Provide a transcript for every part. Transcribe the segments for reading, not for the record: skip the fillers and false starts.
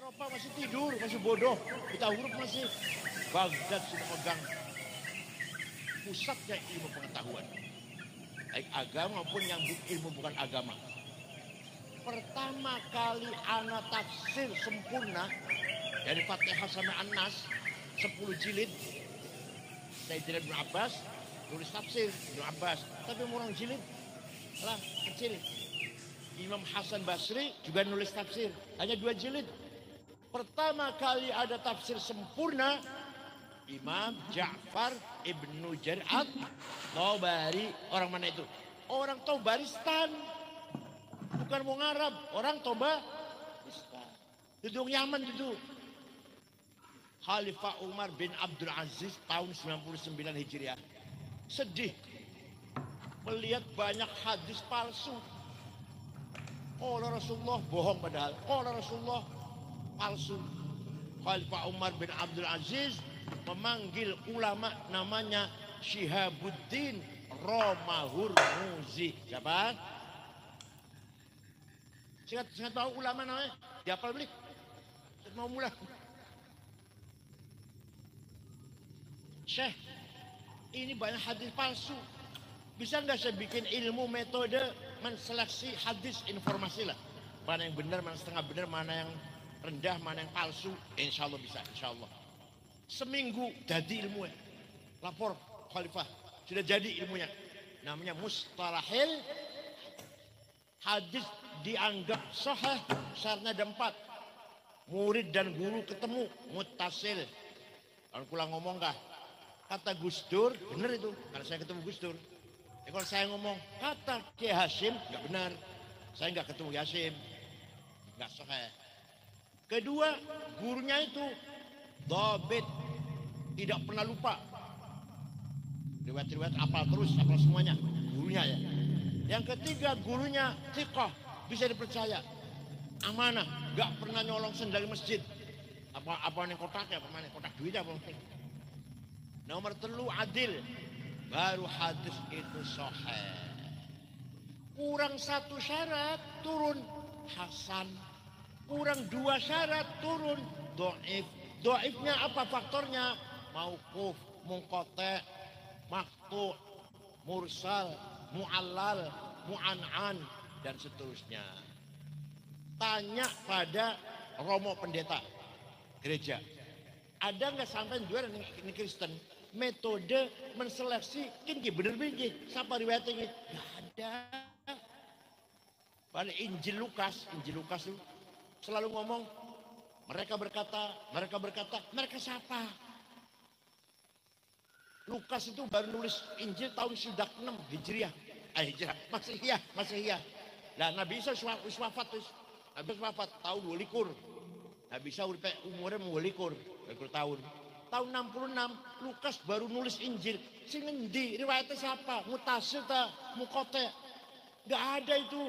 Eropa masih tidur, masih bodoh. Kita huruf masih. Baghdad sudah megang pusatnya ilmu pengetahuan. Baik agama maupun yang ilmu bukan agama. Pertama kali ana tafsir sempurna dari Fatihah sampai An-Nas 10 jilid. Sayyidina Ibnu Abbas tulis tafsir Ibnu Abbas, tapi orang jilid lah kecil. Imam Hasan Basri juga nulis tafsir, hanya 2 jilid. Pertama kali ada tafsir sempurna Imam Ja'far Ibnu Jarir At-Tabari. Orang mana itu? Orang Tabaristan. Bukan wong Arab, orang Tabaristan. Duduk Yaman itu. Khalifah Umar bin Abdul Aziz tahun 99 Hijriah. Sedih melihat banyak hadis palsu. Qala Rasulullah bohong padahal. Qala Rasulullah palsu. Khalifah Umar bin Abdul Aziz memanggil ulama namanya Syihabuddin Romahurmuzi. Siapa? Singkat tahu ulama namanya? Dihafal beli? Mau mulai. Syekh, ini banyak hadis palsu. Bisa nggak saya bikin ilmu metode menseleksi hadis informasi lah. Mana yang benar, mana setengah benar, mana yang rendah, mana yang palsu. Insya Allah bisa, insya Allah. Seminggu jadi ilmu ya. Lapor khalifah, sudah jadi ilmunya. Namanya mustalahil hadis dianggap sahih. Syaratnya ada 4. Murid dan guru ketemu, muttasil. Kalau pulang ngomong kah? Kata Gus Dur, benar itu. Karena saya ketemu Gus Dur. Ya, kalau saya ngomong, kata Kiai Hasyim, nggak benar. Saya nggak ketemu Hasyim. Nggak sahih. Kedua, gurunya itu dhabit, tidak pernah lupa. Riwayat-riwayat apal terus, apal semuanya. Gurunya ya. Yang ketiga, gurunya thiqah, bisa dipercaya. Amanah, nggak pernah nyolong sendal masjid. Apa yang kotaknya, apa mana kotak duit apa. Nomor 3 adil, baru hadis itu sahih. Kurang 1 syarat turun hasan, kurang 2 syarat turun dhaif. Dhaifnya apa faktornya? Mauquf, munqati', maqtu', mursal, mu'allal, mu'an'an dan seterusnya. Tanya pada Romo pendeta gereja, ada nggak sampai juara ini Kristen metode menseleksi tinggi bener binggi siapa riwayatnya? Nggak ada. Pada Injil Lukas itu selalu ngomong mereka berkata, mereka siapa? Lukas itu baru nulis Injil tahun sudah 6 Hijriah. Hijrah, Masihiyah. Nah, Nabi Isa wafat tahun 22. Nabi Isa umurnya 22 tahun. Tahun 66 Lukas baru nulis Injil. Sing ngendi riwayatnya siapa? Mutasil ta, muqati'. Enggak ada itu.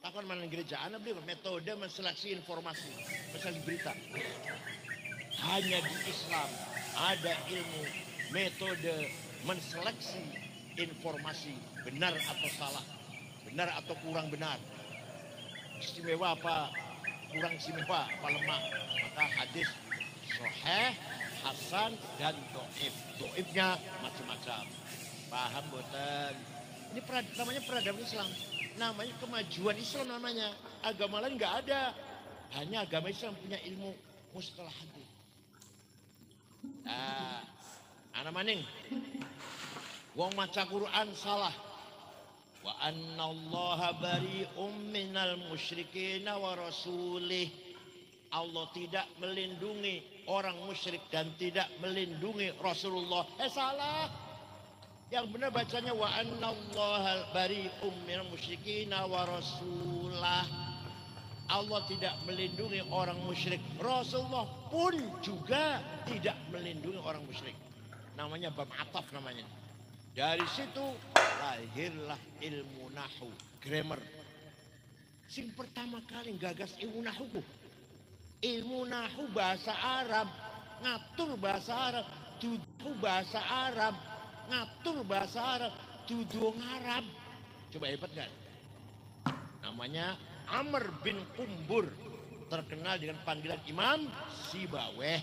Takkan mana gereja anak beli metode menseleksi informasi, menseleksi berita. Hanya di Islam ada ilmu metode menseleksi informasi, benar atau salah, benar atau kurang benar, istimewa apa kurang istimewa, apa lemah. Maka hadis sahih, hasan dan dhaif. Dhaifnya macam-macam. Paham boten? Ini namanya peradaban Islam, namanya kemajuan Islam namanya. Agama lain nggak ada, hanya agama Islam punya ilmu mustalah hadis. Nah, anak maning wong maca Quran salah. Wa annallaha bari'um minal musyrikin wa rasulih. Allah tidak melindungi orang musyrik dan tidak melindungi Rasulullah. Salah. Yang benar bacanya wa annallaha bari'um minal musyrikin wa rasulah. Allah tidak melindungi orang musyrik. Rasulullah pun juga tidak melindungi orang musyrik. Namanya bab ataf namanya. Dari situ lahirlah ilmu nahu, grammar. Sing pertama kali gagas ilmu nahu. Ilmu nahu bahasa Arab, ngatur bahasa Arab, tuduh bahasa Arab, ngatur bahasa Arab, tuduh Arab. Coba hebat kan? Namanya Amr bin Qumbur. terkenal dengan panggilan Imam Sibaweh.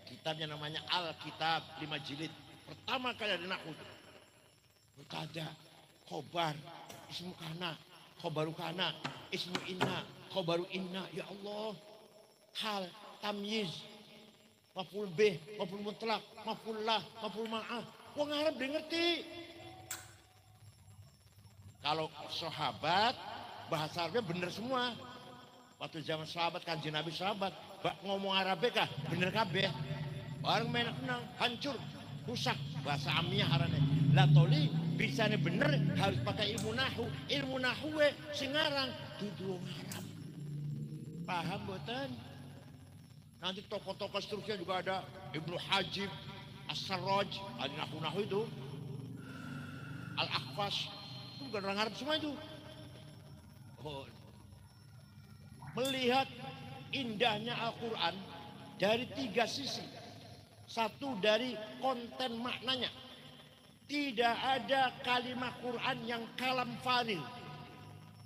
Kitabnya namanya Al-Kitab 5 jilid. Pertama kali ada nahwu. Mubtada, khobar, ismu kana, khobaru kana, ismu inna, khobaru inna. Ya Allah. Hal, tamyiz, maf'ul bih, maf'ul mutlak, maf'ul lah, maf'ul ma'ah. Wong Arab dia ngerti. Kalau sahabat bahasa Arabnya bener semua. Waktu zaman sahabat kanjeng Nabi sahabat ngomong Arabnya kah bener kabeh. Orang main kenal hancur, rusak bahasa amiyah harane. Lah toli bisane bener harus pakai ilmu nahwu. Ilmu nahwu sing aran dudu wong Arab. Paham mboten? Nanti tokoh-tokoh seterusnya juga ada Ibnu Hajib, As-Sarraj, ahli nahwu itu, Al-Akhfash, itu bukan orang Arab semua itu. Oh. Melihat indahnya Al-Quran dari 3 sisi. Satu dari konten maknanya. Tidak ada kalimat Quran yang kalam fanil.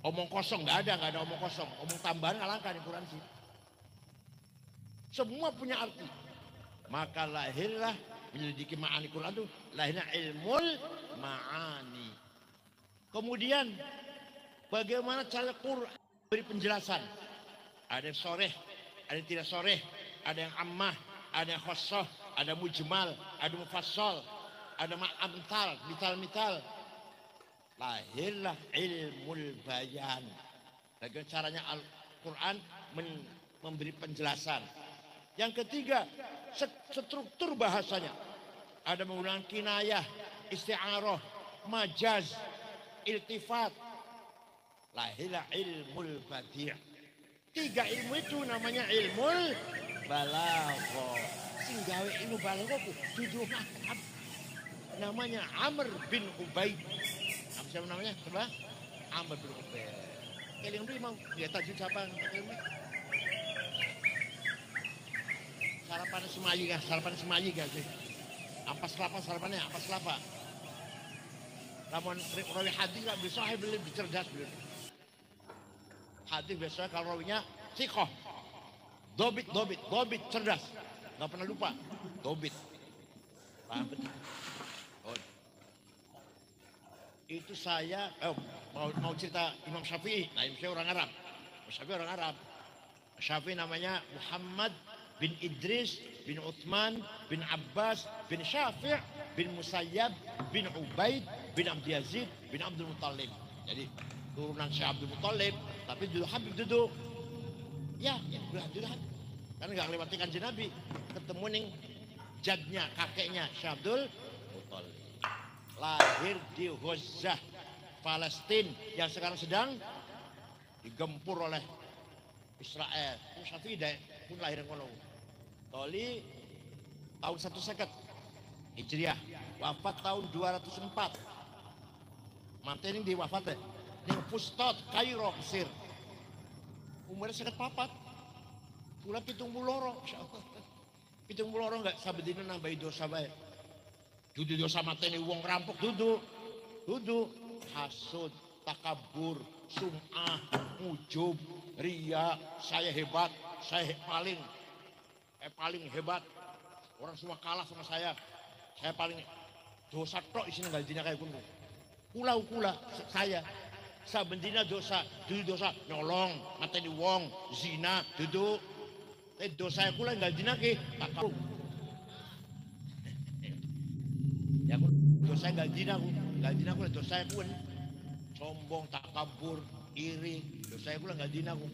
Omong kosong nggak ada omong kosong. Omong tambahan alangkah di Quran sih. Semua punya arti. Maka lahirlah menyelidiki ma'ani Quran itu lahirnya ilmul ma'ani. Kemudian bagaimana cara Quran beri penjelasan. Ada yang soreh, ada yang tidak soreh, ada yang ammah, ada yang khosoh, ada mujmal, ada mufassal, ada ma'amtal, mital. Lahirlah ilmul bayan. Bagaimana caranya Al-Quran memberi penjelasan. Yang ketiga, struktur bahasanya. Ada menggunakan kinayah, isti'arah, majaz, iltifat. Lahirlah ilmul badi'. 3 ilmu itu namanya ilmul balaghah. Sing gawe ilmu balaghah ku dudu Arab. Namanya Amr bin Ubaid. Apa siapa namanya? Coba. Amr bin Ubaid. Keling dulu mau dia tajuk siapa ilmu? Sarapan semayi kan sih. Ampas kelapa sarapannya, ampas kelapa. Namun rawi hadis lah bisa lebih cerdas beliau. Hadis biasanya kalau rawinya sikoh, dobit cerdas, nggak pernah lupa, dobit. Paham betul? Oh. Itu saya mau cerita Imam Syafi'i. Nah, Imam Syafi'i orang Arab. Syafi'i namanya Muhammad bin Idris bin Uthman bin Abbas bin Syafi' bin Musayyab bin Ubaid bin Abd Yazid bin Abdul Muttalib. Jadi turunan Syekh Abdul Muttalib, tapi dulu Habib duduk. Ya, dulu Habib. Karena nggak lewati kanjeng Nabi, ketemu ning jadnya, kakeknya Syekh Abdul Muttalib. Lahir di Gaza, Palestina yang sekarang sedang digempur oleh Israel. Syafi'i pun lahir ngono. Toli tahun 150 Hijriah, wafat tahun 204. Mati ini di wafat deh. Ning Fustat, Kairo, Mesir. Umurnya 54. Pula 72, insyaallah. 72 enggak sabedina nambah dosa bae. Dudu dosa mateni wong rampok dudu. Hasud, takabur, sum'ah, ujub, riya, saya hebat, saya paling hebat. Orang semua kalah sama saya. Saya paling dosa tok isine gajinya kayak gunung. Kula saya sabendina dosa, nyolong, mateni wong, zina, duduk. Dosa kula gajinya ke takabur. Ya aku dosa gajinya aku dosa aku sombong, takabur, iri, dosa aku gajinya aku.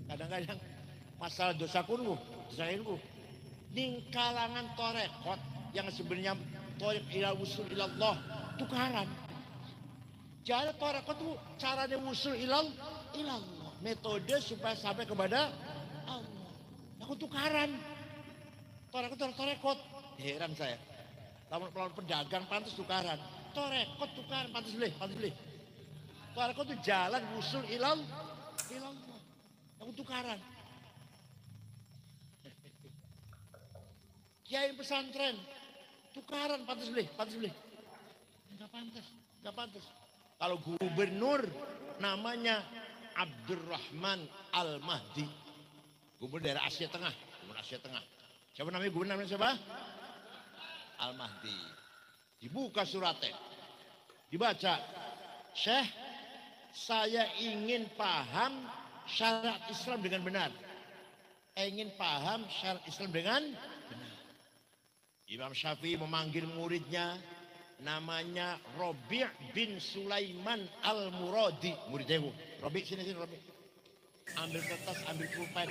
Kadang-kadang masalah dosaku ning kalangan torekot yang sebenarnya torek ila wusul ilallah tukaran. Jadi torekot itu caranya wusul ilallah, metode supaya sampai kepada Allah. Aku tukaran. Torekot. Heran saya. Lawan pedagang pantas tukaran. Torekot tukaran pantas beli. Torekot itu jalan wusul ilallah. Aku tukaran. Kiai pesantren tukaran pantas beli. Enggak pantas. Kalau gubernur namanya Abdurrahman Al-Mahdi. Gubernur daerah Asia Tengah, gubernur Asia Tengah. Siapa namanya gubernur namanya siapa? Al-Mahdi. Dibuka suratnya, dibaca. Syekh, saya ingin paham syariat Islam dengan benar. Ingin paham syariat Islam dengan benar. Imam Syafi'i memanggil muridnya, namanya Robi' bin Sulaiman Al-Muradi. Muridnya bu, Robi sini Robi. Ambil kertas, ambil pulpen.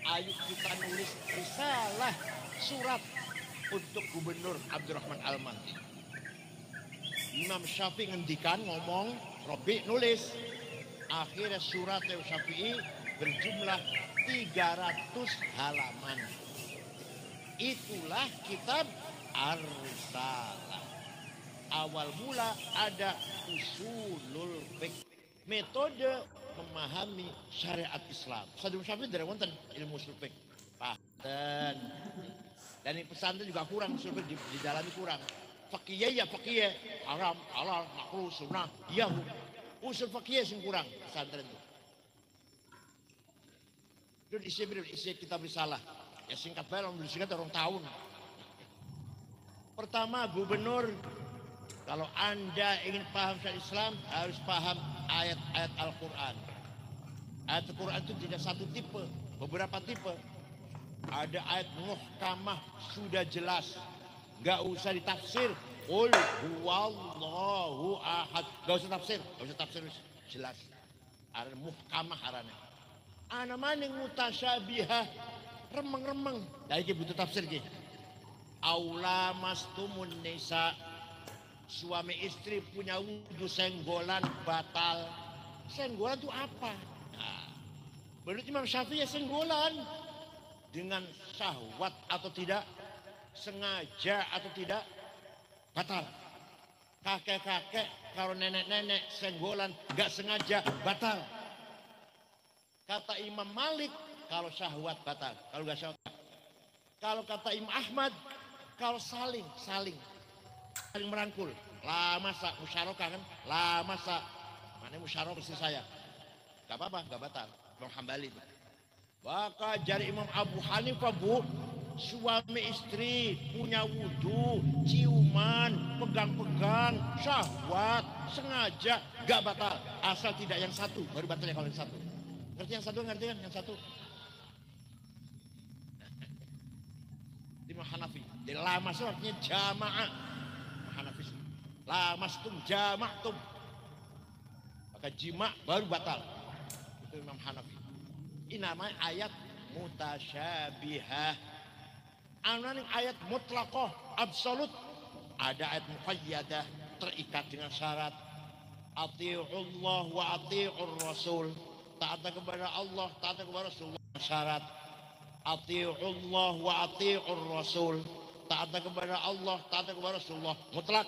Ayo kita nulis risalah surat untuk Gubernur Abdurrahman Al-Mahdi. Imam Syafi'i ngendikan ngomong, Robi nulis. Akhirnya surat Syafi'i berjumlah 300 halaman. Itulah kitab Ar-Risalah. Awal mula ada usulul fiqh, metode memahami syariat Islam. Sadul Syafi'i dari wonten ilmu usul fiqh. Paten. Dan di pesantren juga kurang usul fiqh, di dalami kurang. Fakih ya fakih, haram, halal, makruh, sunnah, iya. Usul fakih sing kurang pesantren itu. Dan isi kitab risalah. Ya singkat bae orang singkat orang tahun. Pertama, gubernur, kalau Anda ingin paham syariat Islam harus paham ayat-ayat Al-Quran. Ayat Al-Quran itu tidak satu tipe, beberapa tipe. Ada ayat muhkamah sudah jelas, nggak usah ditafsir. Qul huwallahu ahad, nggak usah tafsir, jelas. Ada muhkamah arane. Ana maning mutasyabihah, remeng-remeng. Nah iki butuh tafsir ki. Aula mastumun nisa, suami istri punya wudhu senggolan batal. Senggolan itu apa? Nah, menurut Imam Syafi'i ya senggolan dengan syahwat atau tidak, sengaja atau tidak, batal. Kakek-kakek kalau nenek-nenek senggolan nggak sengaja batal. Kata Imam Malik kalau syahwat batal, kalau nggak syahwat. Kalau kata Imam Ahmad kalau saling merangkul, lah masa musyarakah kan, lah masa mana musyarakah istri saya, nggak apa-apa, nggak batal. Imam Hambali itu. Maka jari Imam Abu Hanifah bu, suami istri punya wudhu, ciuman, pegang-pegang, syahwat, sengaja, nggak batal. Asal tidak yang satu, baru batalnya kalau yang satu. Ngerti yang satu, ngerti kan yang satu? Imam Hanafi. Jadi lamas itu artinya jamaah. Hanafi. Lamastum jama'tum. Maka jima baru batal. Itu Imam Hanafi. Ini namanya ayat mutasyabihah. Ini ayat mutlaqah, absolut. Ada ayat muqayyadah, terikat dengan syarat. Ati'ullah wa ati'ur rasul. Taat kepada Allah, taat kepada Rasulullah. Syarat. Ati'ullah wa ati'ur rasul. Taat kepada Allah, taat kepada Rasulullah. Mutlak.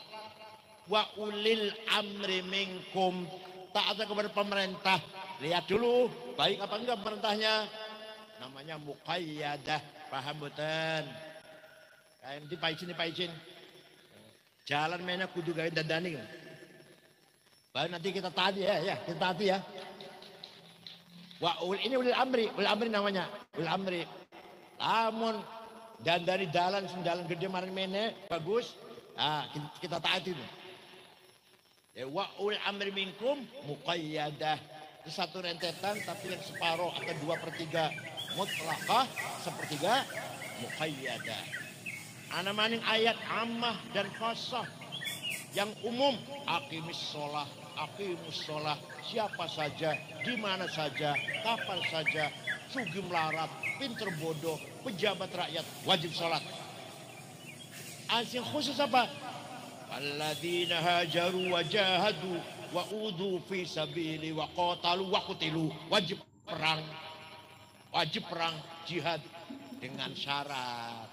Wa ulil amri minkum. Taat kepada pemerintah. Lihat dulu, baik apa enggak pemerintahnya. Namanya muqayyadah. Paham betul? Kayak nanti Pak Icin. Jalan mainnya kudu gawe dadani. Baru nanti kita taati ya, kita taati ya. Ini ulil amri namanya, ulil amri. Lamun dan dari jalan gede maring mene bagus, nah, kita taati itu. Ya, wa ulil amri minkum muqayyadah. Itu satu rentetan tapi yang separuh atau 2/3 mutlaqah, 1/3 muqayyadah. Ana maning ayat ammah dan khassah. Yang umum aqimus sholah, siapa saja, di mana saja, kapan saja, sugih melarat, pinter bodoh, pejabat rakyat, wajib sholat. Yang khusus apa? Alladzina hajaru wa jahadu wa udhu fi sabili wa qatalu wa qutilu. Wajib perang, jihad dengan syarat.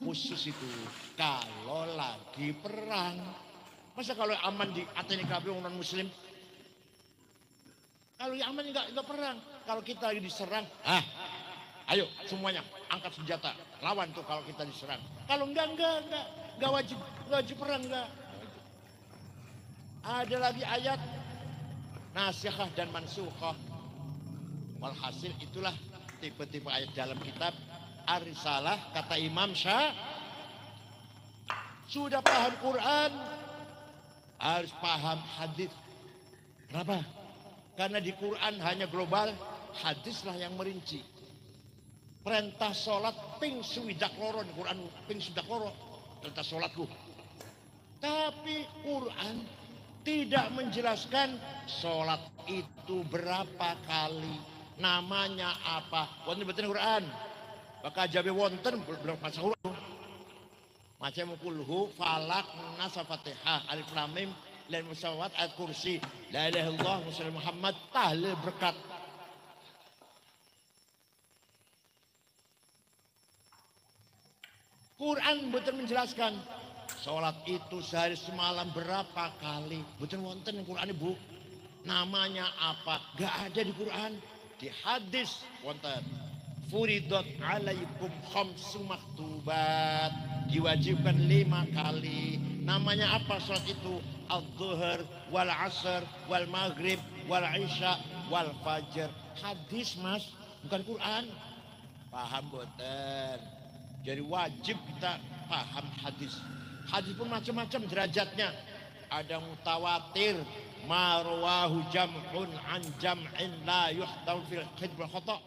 Khusus itu kalau lagi perang. Masa kalau aman di Athena KB non muslim? Kalau yang aman enggak perang. Kalau kita lagi diserang, ayo semuanya angkat senjata, lawan tuh kalau kita diserang. Kalau enggak wajib perang enggak. Ada lagi ayat nasikhah dan mansukhah. Walhasil itulah tipe-tipe ayat dalam kitab Ar-Risalah, kata Imam Syah, sudah paham Quran, harus paham hadis. Kenapa? Karena di Quran hanya global, hadislah yang merinci. Perintah sholat ping swidak loro di Quran, ping swidak loro perintah sholatku. Tapi Quran tidak menjelaskan sholat itu berapa kali, namanya apa. Wonten betul Quran. Maka jabe wonten berapa sahur. Macam kulhu, falak, nas, fatihah, alif lam mim, lan musawwat, ayat kursi, la ilaha illallah, Muhammad, tahlil berkat. Quran betul menjelaskan sholat itu sehari semalam berapa kali. Betul wonten Quran ibu. Namanya apa? Gak ada di Quran. Di hadis wonten. Furidat alaikum khamsu maktubat. Diwajibkan 5 kali. Namanya apa sholat itu? Al-Zuhur, wal Asr, wal Maghrib, wal Isya, wal Fajr. Hadis mas, bukan Quran. Paham boten? Jadi wajib kita paham hadis. Hadis pun macam-macam derajatnya. Ada mutawatir, marwahu jam'un an jam'in la yuhtaw fil khidbul khata'.